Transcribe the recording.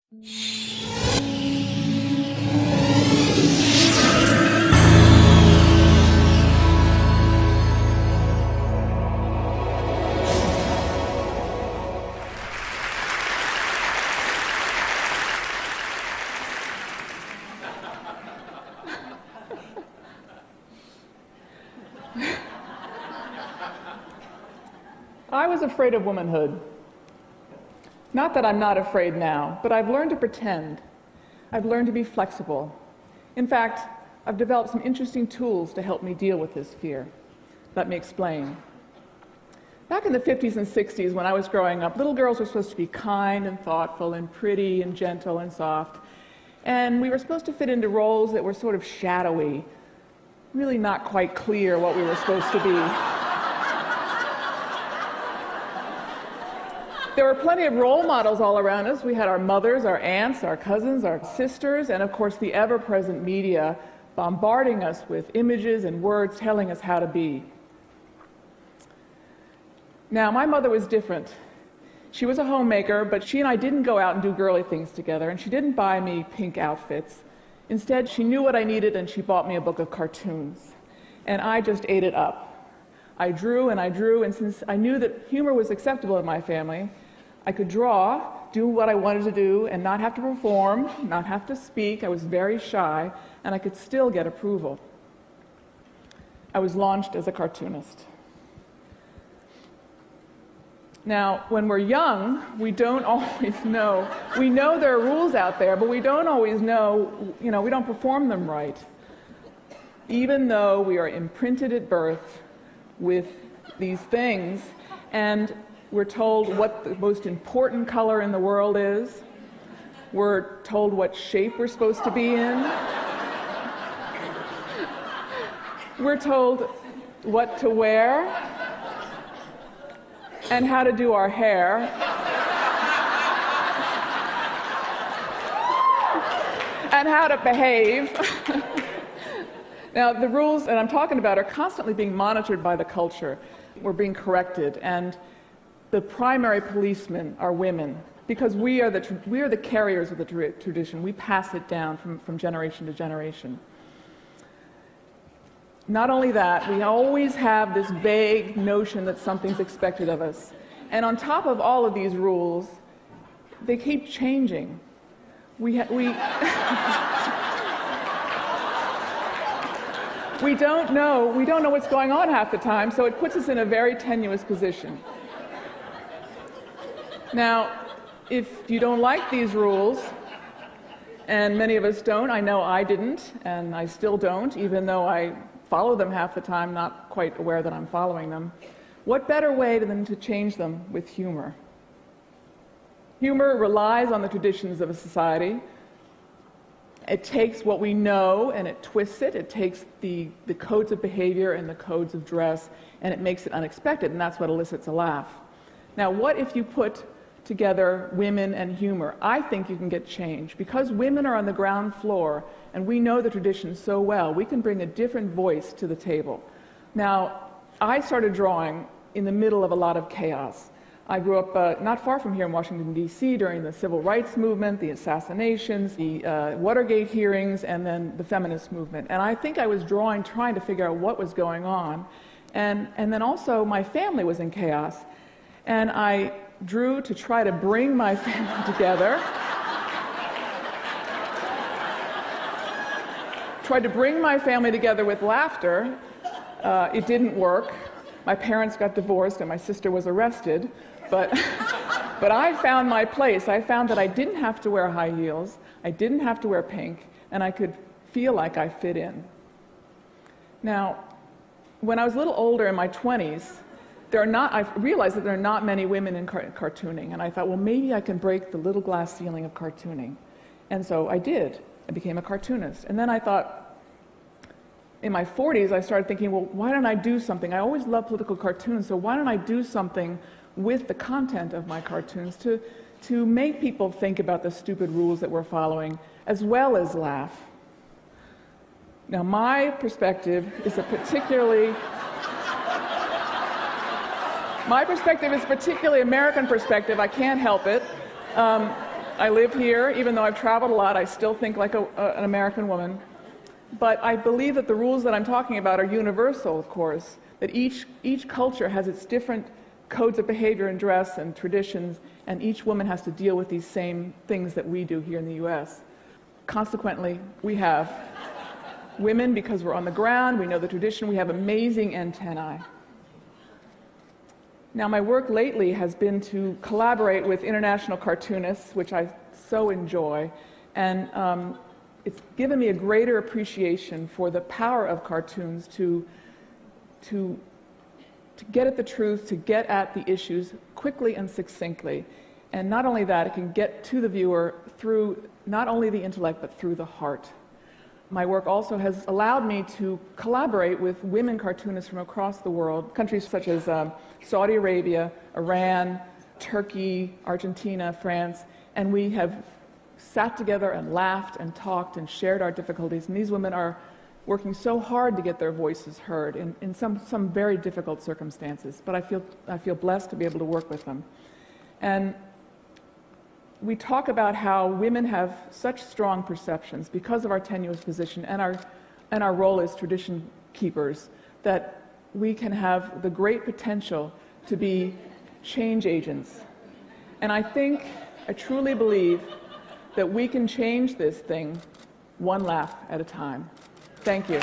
I was afraid of womanhood. Not that I'm not afraid now, but I've learned to pretend. I've learned to be flexible. In fact, I've developed some interesting tools to help me deal with this fear. Let me explain. Back in the 50s and 60s, when I was growing up, little girls were supposed to be kind and thoughtful and pretty and gentle and soft. And we were supposed to fit into roles that were sort of shadowy, really not quite clear what we were supposed to be. There were plenty of role models all around us. We had our mothers, our aunts, our cousins, our sisters, and of course the ever-present media bombarding us with images and words telling us how to be. Now, my mother was different. She was a homemaker, but she and I didn't go out and do girly things together, and she didn't buy me pink outfits. Instead, she knew what I needed, and she bought me a book of cartoons. And I just ate it up. I drew, and since I knew that humor was acceptable in my family, I could draw, do what I wanted to do, and not have to perform, not have to speak. I was very shy, and I could still get approval. I was launched as a cartoonist. Now, when we're young, we don't always know. We know there are rules out there, but we don't always know, we don't perform them right. Even though we are imprinted at birth with these things, and we're told what the most important color in the world is. We're told what shape we're supposed to be in. We're told what to wear and how to do our hair. And how to behave. Now, the rules that I'm talking about are constantly being monitored by the culture. We're being corrected, and the primary policemen are women, because we are the carriers of the tradition. We pass it down from generation to generation. Not only that, we always have this vague notion that something's expected of us. And on top of all of these rules, they keep changing. We don't know what's going on half the time, so it puts us in a very tenuous position. Now, if you don't like these rules, and many of us don't, I know I didn't, and I still don't, even though I follow them half the time, not quite aware that I'm following them, what better way than to change them with humor? Humor relies on the traditions of a society. It takes what we know and it twists it. It takes the codes of behavior and the codes of dress, and it makes it unexpected, and that's what elicits a laugh. Now, what if you put together women and humor? I think you can get change. Because women are on the ground floor and we know the tradition so well, we can bring a different voice to the table. Now, I started drawing in the middle of a lot of chaos. I grew up not far from here in Washington, D.C. during the civil rights movement, the assassinations, the Watergate hearings, and then the feminist movement. And I think I was drawing, trying to figure out what was going on. And then also my family was in chaos. And I drew to try to bring my family together. Tried to bring my family together with laughter. It didn't work. My parents got divorced and my sister was arrested. But I found my place. I found that I didn't have to wear high heels. I didn't have to wear pink. And I could feel like I fit in. Now, when I was a little older, in my 20s, I realized that there are not many women in cartooning, and I thought, well, maybe I can break the little glass ceiling of cartooning. And so I did. I became a cartoonist. And then I thought, in my 40s, I started thinking, well, why don't I do something? I always loved political cartoons, so why don't I do something with the content of my cartoons to make people think about the stupid rules that we're following, as well as laugh. Now, my perspective is a particularly American perspective. I can't help it. I live here. Even though I've traveled a lot, I still think like an American woman. But I believe that the rules that I'm talking about are universal, of course, that each culture has its different codes of behavior and dress and traditions, and each woman has to deal with these same things that we do here in the US. Consequently, we have women, because we're on the ground, we know the tradition, we have amazing antennae. Now, my work lately has been to collaborate with international cartoonists, which I so enjoy, and it's given me a greater appreciation for the power of cartoons to get at the truth, to get at the issues quickly and succinctly. And not only that, it can get to the viewer through not only the intellect, but through the heart. My work also has allowed me to collaborate with women cartoonists from across the world, countries such as Saudi Arabia, Iran, Turkey, Argentina, France, and we have sat together and laughed and talked and shared our difficulties. And these women are working so hard to get their voices heard in some very difficult circumstances. But I feel blessed to be able to work with them. And we talk about how women have such strong perceptions because of our tenuous position and our role as tradition keepers, that we can have the great potential to be change agents. And I truly believe that we can change this thing one laugh at a time. Thank you.